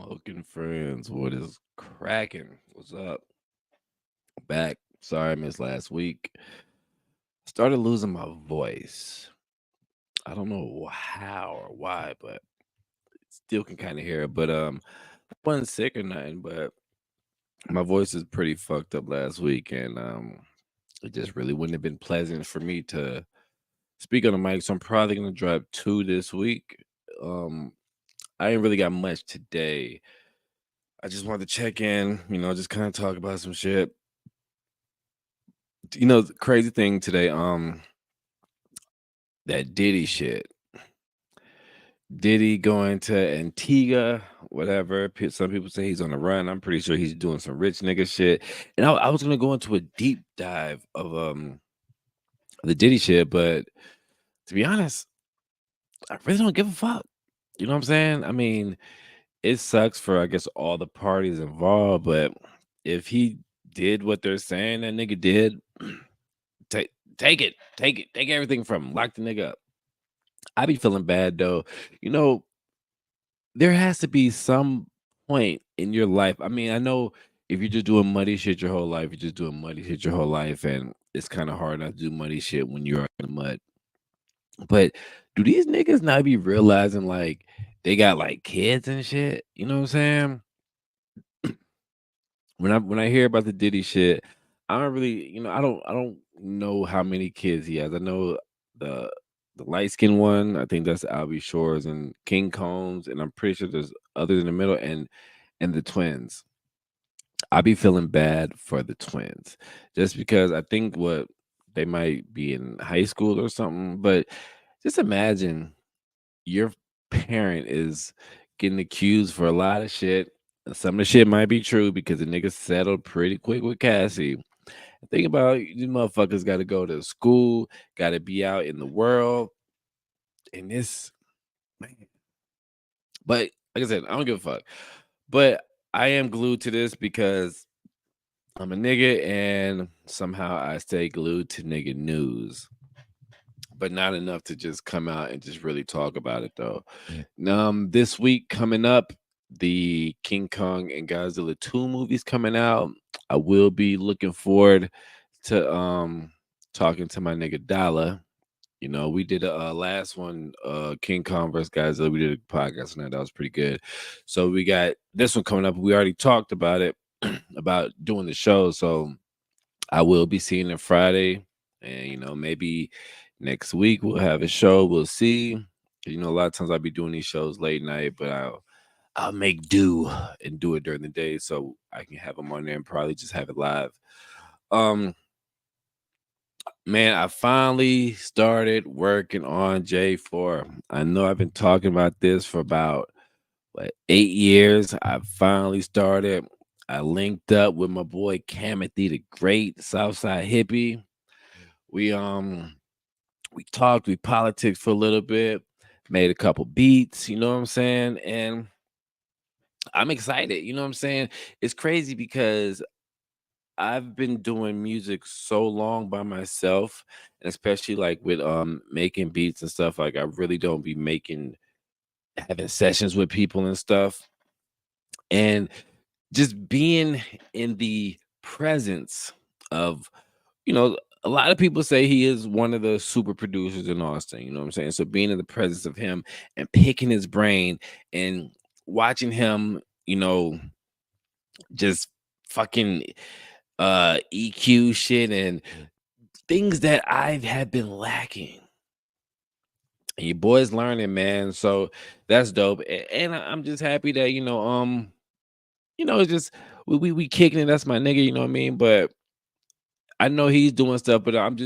Smoking friends, what is cracking? What's up? Back. Sorry, I missed last week. Started losing my voice. I don't know how or why, but still can kind of hear it. But wasn't sick or nothing. But my voice is pretty fucked up last week, and it just really wouldn't have been pleasant for me to speak on the mic. So I'm probably gonna drop two this week. Um, I ain't really got much today. I just wanted to check in, just kind of talk about some shit. The crazy thing today, that Diddy shit. Diddy going to Antigua, whatever. Some people say he's on the run. I'm pretty sure he's doing some rich nigga shit. And I was gonna go into a deep dive of the Diddy shit, but to be honest, I really don't give a fuck. You know what I'm saying? I mean, it sucks for I guess all the parties involved, but if he did what they're saying that nigga did, take everything from him, lock the nigga up. I be feeling bad though. You know, there has to be some point in your life. I mean, I know if you're just doing muddy shit your whole life, you're just doing muddy shit your whole life, and it's kind of hard not to do muddy shit when you're in the mud. But do these niggas not be realizing like they got like kids and shit? You know what I'm saying? When I hear about the Diddy shit, I don't really, I don't know how many kids he has. I know the the light skinned one. I think that's Albie Shores and King Combs, and I'm pretty sure there's others in the middle and the twins. I be feeling bad for the twins just because I think what they might be in high school or something. But just imagine your parent is getting accused for a lot of shit. And some of the shit might be true because the nigga settled pretty quick with Cassie. Think about it, these motherfuckers got to go to school, got to be out in the world, and this, man. But like I said, I don't give a fuck. But I am glued to this because I'm a nigga, and somehow I stay glued to nigga news, but not enough to just come out and just really talk about it though. This week coming up, the King Kong and Godzilla 2 movies coming out. I will be looking forward to talking to my nigga Dollar. We did a last one, King Kong versus Godzilla. We did a podcast on that. That was pretty good. So we got this one coming up. We already talked about it, about doing the show. So I will be seeing it Friday, and maybe next week we'll have a show. We'll see. A lot of times I'll be doing these shows late night, but I'll make do and do it during the day so I can have them on there and probably just have it live. Um, Man, I finally started working on J4. I know I've been talking about this for about 8 years. I finally started. I linked up with my boy Kamothy the Great, Southside Hippie. We talked, we politics for a little bit, made a couple beats, you know what I'm saying? And I'm excited, you know what I'm saying? It's crazy because I've been doing music so long by myself, and especially like with making beats and stuff. Like I really don't be making having sessions with people and stuff. And just being in the presence of, you know, a lot of people say he is one of the super producers in Austin, you know what I'm saying? So being in the presence of him and picking his brain and watching him, just fucking EQ shit and things that I have been lacking. And your boy's learning, man. So that's dope. And I'm just happy that, it's just we kicking it. That's my nigga, you know what I mean? But I know he's doing stuff, but I'm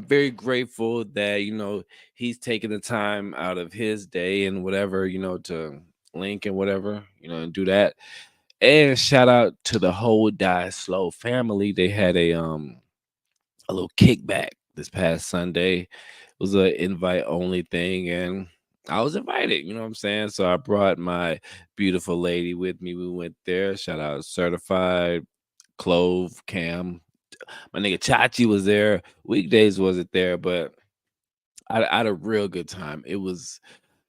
very grateful that, he's taking the time out of his day and whatever, to link and whatever, and do that. And shout out to the whole Die Slow family. They had a little kickback this past Sunday. It was an invite only thing, and I was invited. You know what I'm saying? So I brought my beautiful lady with me. We went there. Shout out Certified, Clove, Cam. My nigga Chachi was there. Weekdays wasn't there, but I had a real good time. It was,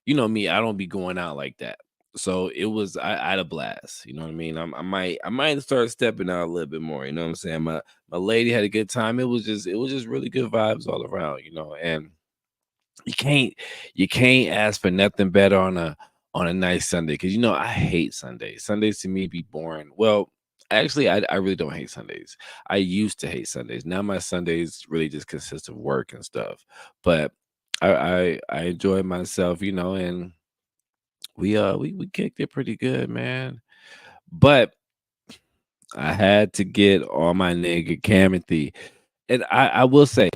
me, I don't be going out like that. So it was I had a blast. You know what I mean? I might start stepping out a little bit more. You know what I'm saying? My lady had a good time. It was just really good vibes all around. And you can't you can't ask for nothing better on a nice Sunday because I hate Sundays. Sundays to me be boring. Well, actually, I really don't hate Sundays. I used to hate Sundays. Now my Sundays really just consist of work and stuff. But I enjoy myself, and we kicked it pretty good, man. But I had to get on my nigga Camothy. And I will say,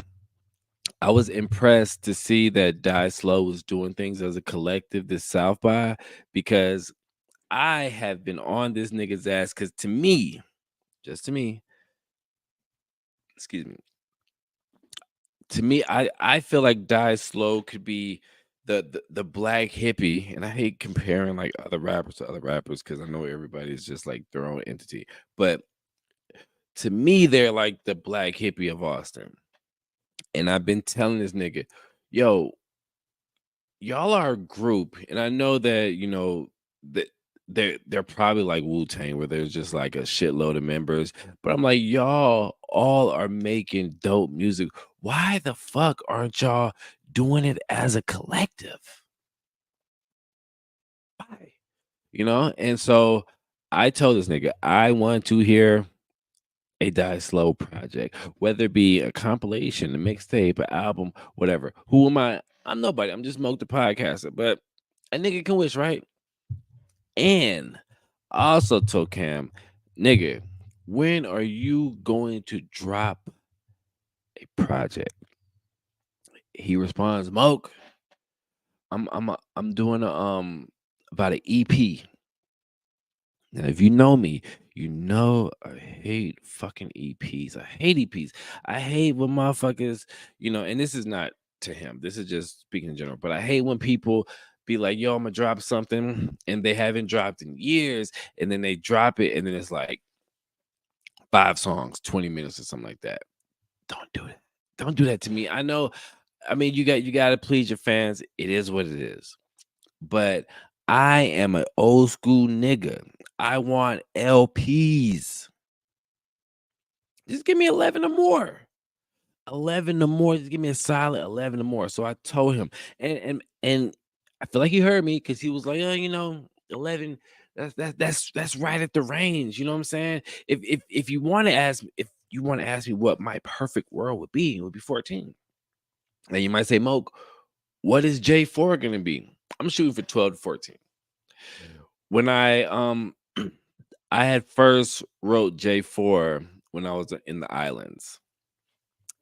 I was impressed to see that Die Slow was doing things as a collective this South by because I have been on this nigga's ass because to me, just to me, excuse me, to me, I feel like Die Slow could be the black hippie, and I hate comparing like other rappers to other rappers because I know everybody's just like their own entity. But to me, they're like the black hippie of Austin. And I've been telling this nigga, yo, y'all are a group, and I know that that they're probably like Wu Tang, where there's just like a shitload of members. But I'm like, y'all all are making dope music. Why the fuck aren't y'all doing it as a collective? Why? And so I told this nigga I want to hear a Die Slow project, whether it be a compilation, a mixtape, an album, whatever. Who am I? I'm nobody. I'm just Smoke the podcaster, but a nigga can wish, right? And I also told Cam, nigga, when are you going to drop a project? He responds, Moke, I'm doing about an EP. Now, if you know me, you know I hate fucking EPs. I hate EPs. I hate when motherfuckers, and this is not to him. This is just speaking in general. But I hate when people be like, yo, I'm gonna drop something and they haven't dropped in years, and then they drop it, and then it's like 5 songs, 20 minutes or something like that. Don't do it. Don't do that to me. I know, I mean, you gotta please your fans. It is what it is. But I am an old school nigga. I want LPs. Just give me 11 or more. 11 or more. Just give me a solid 11 or more. So I told him, and I feel like he heard me because he was like, oh, 11. That's right at the range. You know what I'm saying? If you want to ask me what my perfect world would be, it would be 14. Now you might say, Moke, what is J4 gonna be? I'm shooting for 12 to 14. When I had first wrote J4 when I was in the islands,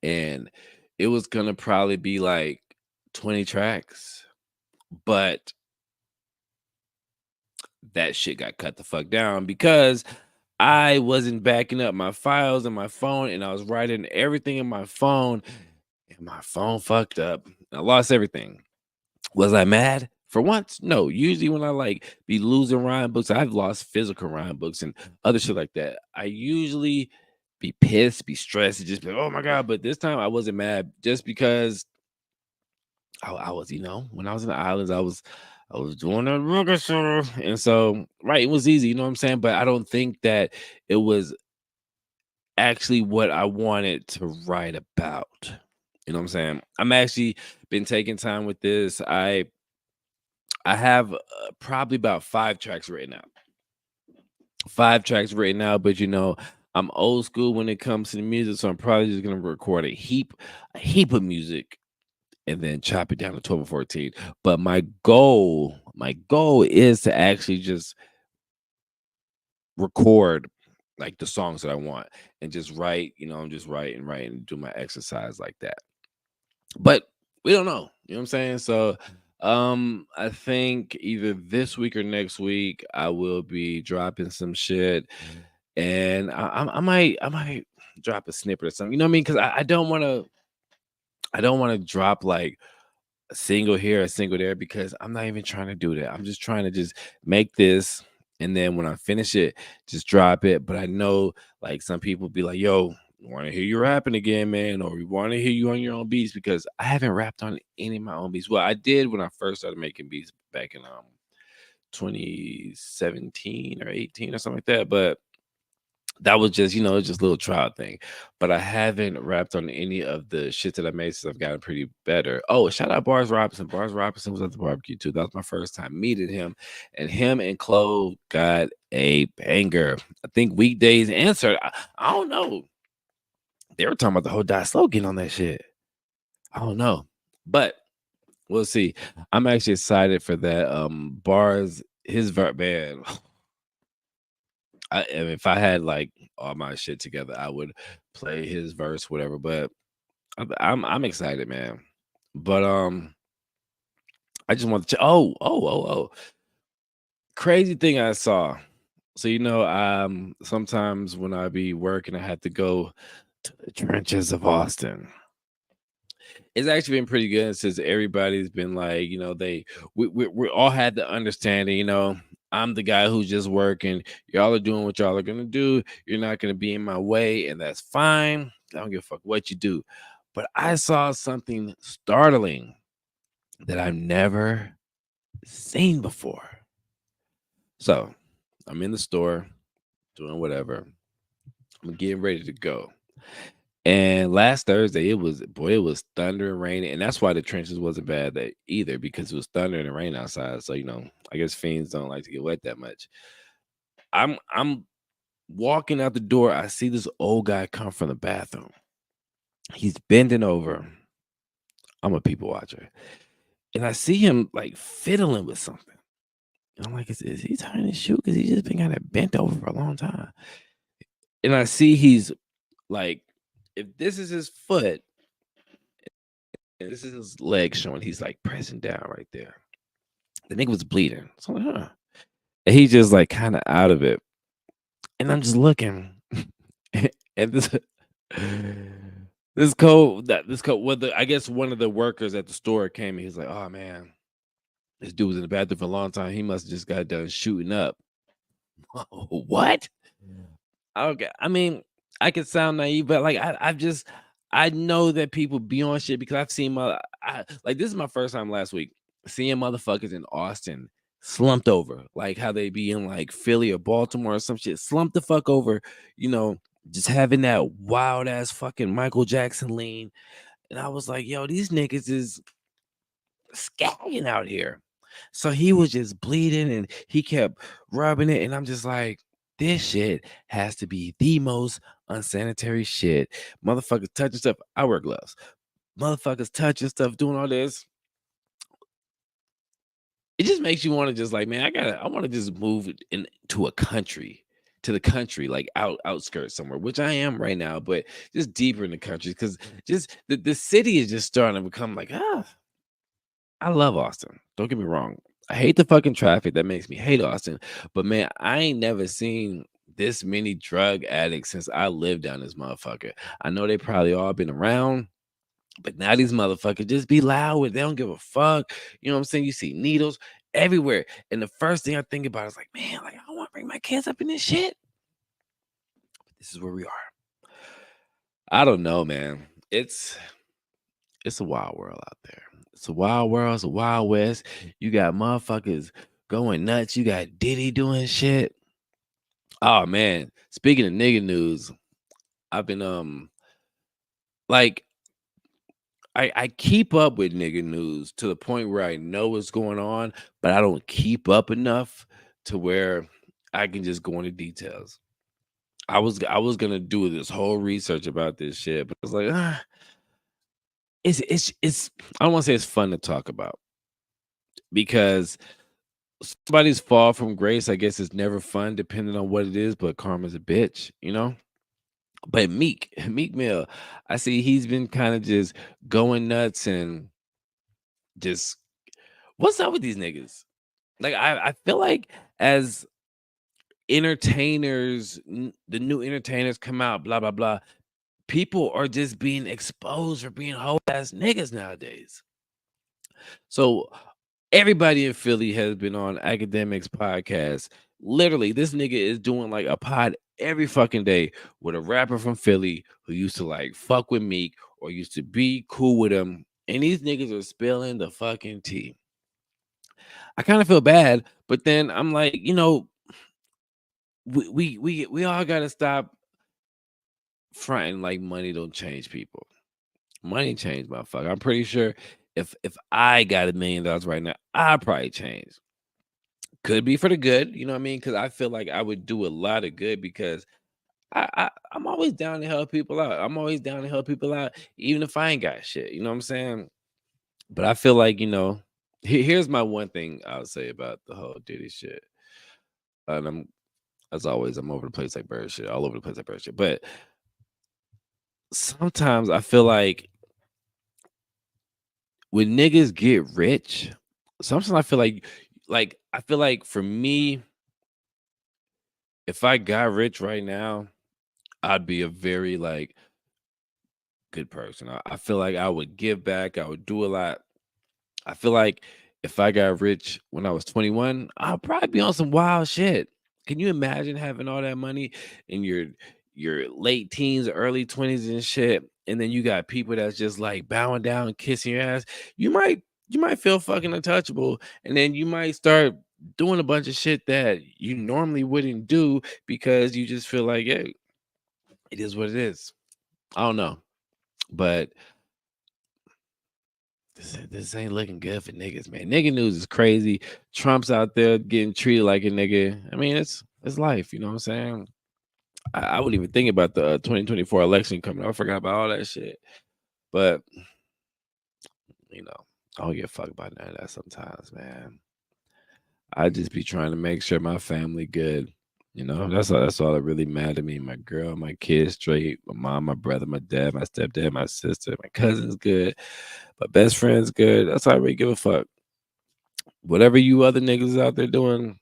and it was gonna probably be like 20 tracks, but that shit got cut the fuck down because I wasn't backing up my files in my phone, and I was writing everything in my phone, and my phone fucked up. I lost everything. Was I mad? For once, no. Usually when I like be losing rhyme books, I've lost physical rhyme books and other shit like that. I usually be pissed, be stressed, and just be like, oh my God. But this time I wasn't mad just because I was, when I was in the islands, I was doing a record show. And so, right, it was easy, you know what I'm saying? But I don't think that it was actually what I wanted to write about. You know what I'm saying? I'm actually been taking time with this. I have probably about 5 tracks written out. 5 tracks written out, but I'm old school when it comes to the music, so I'm probably just gonna record a heap of music, and then chop it down to 12 or 14. But my goal is to actually just record like the songs that I want and just write. I'm just write and do my exercise like that. But we don't know. You know what I'm saying? So I think either this week or next week I will be dropping some shit, and I might drop a snippet or something. You know what I mean? Because I don't want to drop like a single here, a single there, because I'm not even trying to do that. I'm just trying to just make this, and then when I finish it, just drop it. But I know like some people be like, yo, want to hear you rapping again, man, or we want to hear you on your own beats, because I haven't rapped on any of my own beats. Well, I did when I first started making beats back in 2017 or 18 or something like that. But that was just, it's just a little trial thing. But I haven't rapped on any of the shit that I made since I've gotten pretty better. Oh, shout out Bars Robinson. Bars Robinson was at the barbecue too. That was my first time meeting him. And him and Chloe got a banger. I think weekdays answered. I don't know. They were talking about the whole Die Slow getting on that shit. I don't know. But we'll see. I'm actually excited for that. Bars, his man. If I had like all my shit together, I would play his verse, whatever. But I'm excited, man. But I just want to. Oh! Crazy thing I saw. So sometimes when I be working, I had to go to the trenches of Austin. It's actually been pretty good since everybody's been like, we all had the understanding, I'm the guy who's just working. Y'all are doing what y'all are gonna do. You're not gonna be in my way, and that's fine. I don't give a fuck what you do. But I saw something startling that I've never seen before. So I'm in the store doing whatever. I'm getting ready to go. And last Thursday, it was thunder and raining, and that's why the trenches wasn't bad either, because it was thunder and rain outside. So I guess fiends don't like to get wet that much. I'm walking out the door. I see this old guy come from the bathroom. He's bending over. I'm a people watcher, and I see him like fiddling with something. And I'm like, is he tying his shoe? Because he's just been kind of bent over for a long time. And I see he's like, if this is his foot, and this is his leg showing, he's like pressing down right there. The nigga was bleeding. So I'm like, huh. And he's just like kind of out of it. And I'm just looking. And I guess one of the workers at the store came and he's like, oh man, this dude was in the bathroom for a long time. He must have just got done shooting up. What? Okay. I mean, I could sound naive, but like I know that people be on shit because I've seen like this is my first time last week seeing motherfuckers in Austin slumped over, like how they be in like Philly or Baltimore or some shit, slumped the fuck over, you know, just having that wild ass fucking Michael Jackson lean. And I was like, yo, these niggas is scagging out here. So he was just bleeding and he kept rubbing it. And I'm just like, this shit has to be the most unsanitary shit. Motherfuckers touching stuff. I wear gloves. Motherfuckers touching stuff, doing all this. It just makes you want to just like, man, I want to just move into to the country, like outskirts somewhere, which I am right now, but just deeper in the country because just the city is just starting to become like, I love Austin. Don't get me wrong. I hate the fucking traffic. That makes me hate Austin. But man, I ain't never seen this many drug addicts since I lived down this motherfucker. I know they probably all been around, but now these motherfuckers just be loud with. They don't give a fuck. You know what I'm saying? You see needles everywhere. And the first thing I think about is like, man, like I don't want to bring my kids up in this shit. But this is where we are. I don't know, man. It's a wild world out there. It's a wild world. It's a wild west. You got motherfuckers going nuts. You got Diddy doing shit. Oh man. Speaking of nigga news, I've been like I keep up with nigga news to the point where I know what's going on, but I don't keep up enough to where I can just go into details. I was gonna do this whole research about this shit, but I was like, it's I don't want to say it's fun to talk about because somebody's fall from grace, I guess, is never fun depending on what it is, but karma's a bitch, you know? But Meek Mill, I see he's been kind of just going nuts and just what's up with these niggas? Like I feel like as entertainers, the new entertainers come out, blah blah blah. People are just being exposed for being whole ass niggas nowadays. So everybody in Philly has been on Academics podcast. Literally, this nigga is doing like a pod every fucking day with a rapper from Philly who used to like fuck with Meek or used to be cool with him. And these niggas are spilling the fucking tea. I kind of feel bad, but then I'm like, we all gotta stop fronting like money don't change people. Money change, motherfucker. I'm pretty sure if I got $1 million right now, I'd probably change. Could be for the good, you know what I mean? Because I feel like I would do a lot of good because I'm always down to help people out. I'm always down to help people out, even if I ain't got shit. You know what I'm saying? But I feel like, here's my one thing I'll say about the whole Diddy shit. And as always, I'm over the place like bird shit, all over the place like bird shit. But sometimes I feel when niggas get rich, sometimes I feel like for me, if I got rich right now, I'd be a very good person. I feel like I would give back. I would do a lot. I feel like if I got rich when I was 21, I'll probably be on some wild shit. Can you imagine having all that money in your late teens, early 20s and shit? And then you got people that's just like bowing down and kissing your ass. You might you might feel fucking untouchable. And then you might start doing a bunch of shit that you normally wouldn't do because you just feel like, hey, it is what it is. I don't know. But this ain't looking good for niggas, man. Nigga news is crazy. Trump's out there getting treated like a nigga. I mean, it's life. You know what I'm saying? I wouldn't even think about the 2024 election coming up. I forgot about all that shit. But I don't give a fuck about none of that sometimes, man. I just be trying to make sure my family good. That's all that really mattered to me. My girl, my kids straight, my mom, my brother, my dad, my stepdad, my sister, my cousin's good, my best friend's good. That's all I really give a fuck. Whatever you other niggas out there doing,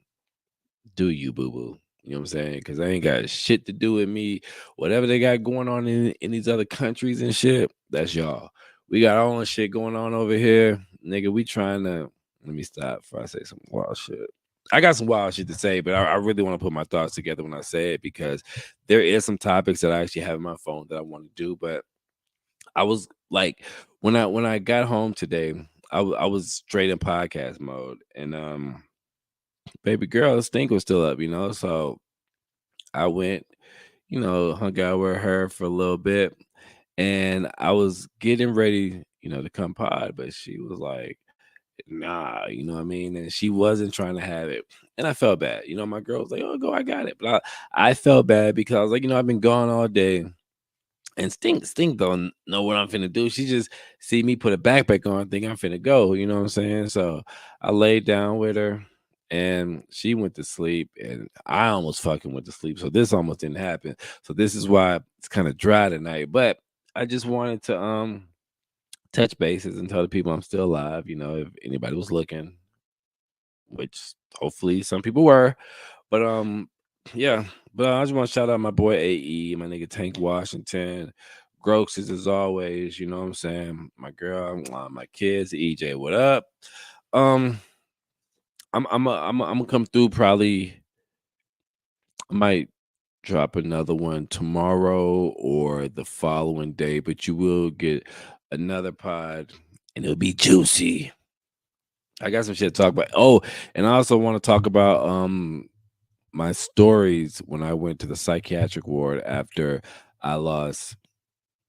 do you, boo boo. You know what I'm saying? Because I ain't got shit to do with me. Whatever they got going on in these other countries and shit, that's y'all. We got our own shit going on over here. Nigga, we trying to. Let me stop before I say some wild shit. I got some wild shit to say, but I really want to put my thoughts together when I say it because there is some topics that I actually have in my phone that I want to do. But I was like, when I got home today, I was straight in podcast mode, and baby girl, Stink was still up, so I went, hung out with her for a little bit, and I was getting ready, to come pod, but she was like, nah, you know what I mean? And she wasn't trying to have it. And I felt bad. My girl was like, oh, go, I got it. But I felt bad because I was like, I've been gone all day. And Stink don't know what I'm finna do. She just see me put a backpack on, think I'm finna go. You know what I'm saying? So I laid down with her and she went to sleep and I almost fucking went to sleep. So this almost didn't happen. So this is why it's kind of dry tonight. But I just wanted to touch bases and tell the people I'm still alive, if anybody was looking, which hopefully some people were. But yeah. But I just want to shout out my boy AE, my nigga Tank Washington, Grokes as always, you know what I'm saying? My girl, my kids, EJ, what up? I'm gonna come through probably. I might drop another one tomorrow or the following day, but you will get another pod and it'll be juicy. I got some shit to talk about. Oh, and I also want to talk about my stories when I went to the psychiatric ward after I lost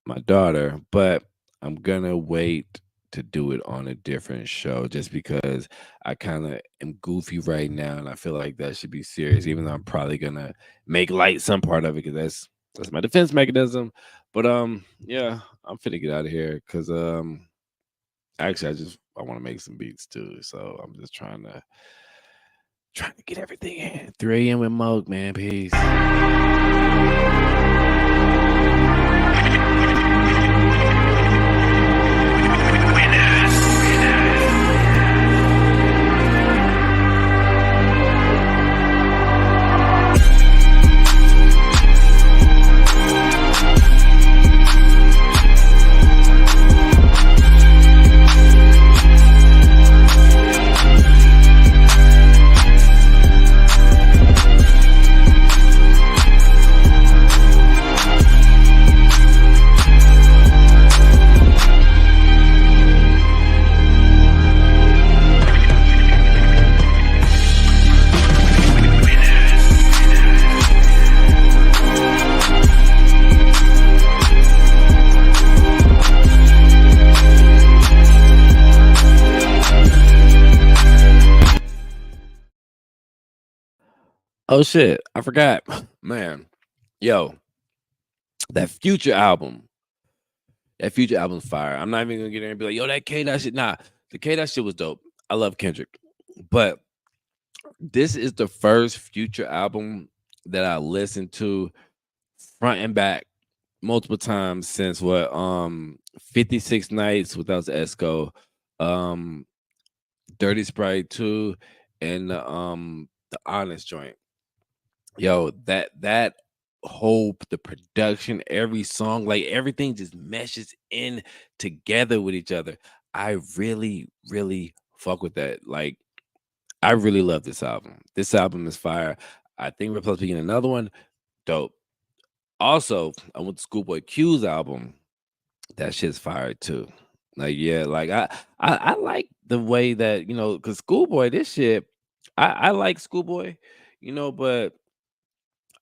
my daughter, but I'm gonna wait to do it on a different show just because I kind of am goofy right now and I feel like that should be serious, even though I'm probably gonna make light some part of it because that's my defense mechanism. But yeah, I'm finna get out of here because actually I want to make some beats too. So I'm just trying to get everything in. 3 a.m. with Moke, man. Peace. Oh shit, I forgot. Man, yo, that Future album. That Future album's fire. I'm not even gonna get there and be like, yo, that K that shit. Nah, the K that shit was dope. I love Kendrick. But this is the first Future album that I listened to front and back multiple times since 56 Nights without the Esco, um, Dirty Sprite 2, and the Honest joint. Yo, that whole the production, every song, like everything just meshes in together with each other. I really, really fuck with that. Like, I really love this album. This album is fire. I think we're supposed to be getting another one. Dope. Also, I went to Schoolboy Q's album. That shit's fire too. Like, yeah, like I like the way that, because Schoolboy, this shit, I like Schoolboy, but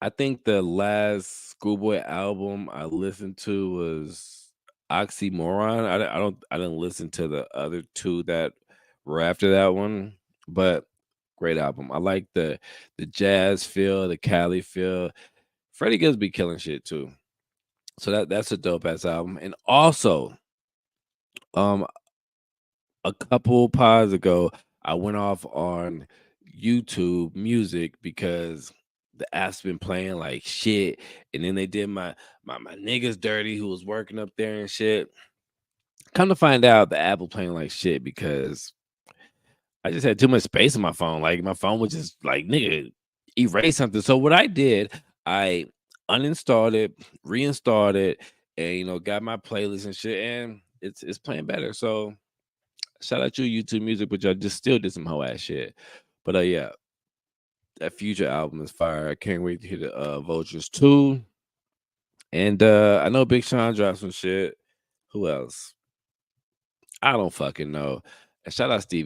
I think the last Schoolboy album I listened to was Oxymoron. I didn't listen to the other two that were after that one, but great album. I like the jazz feel, the Cali feel. Freddie Gibbs be killing shit too. So that's a dope ass album. And also, um, a couple pods ago, I went off on YouTube Music because the app's been playing like shit, and then they did my niggas dirty who was working up there and shit. Come to find out, the app was playing like shit because I just had too much space on my phone. Like my phone was just like, nigga, erase something. So what I did, I uninstalled it, reinstalled it, and got my playlist and shit, and it's playing better. So shout out to YouTube Music, but y'all just still did some whole ass shit. But yeah, that Future album is fire. I can't wait to hear the Vultures 2. And I know Big Sean dropped some shit. Who else? I don't fucking know. And shout out Stevie.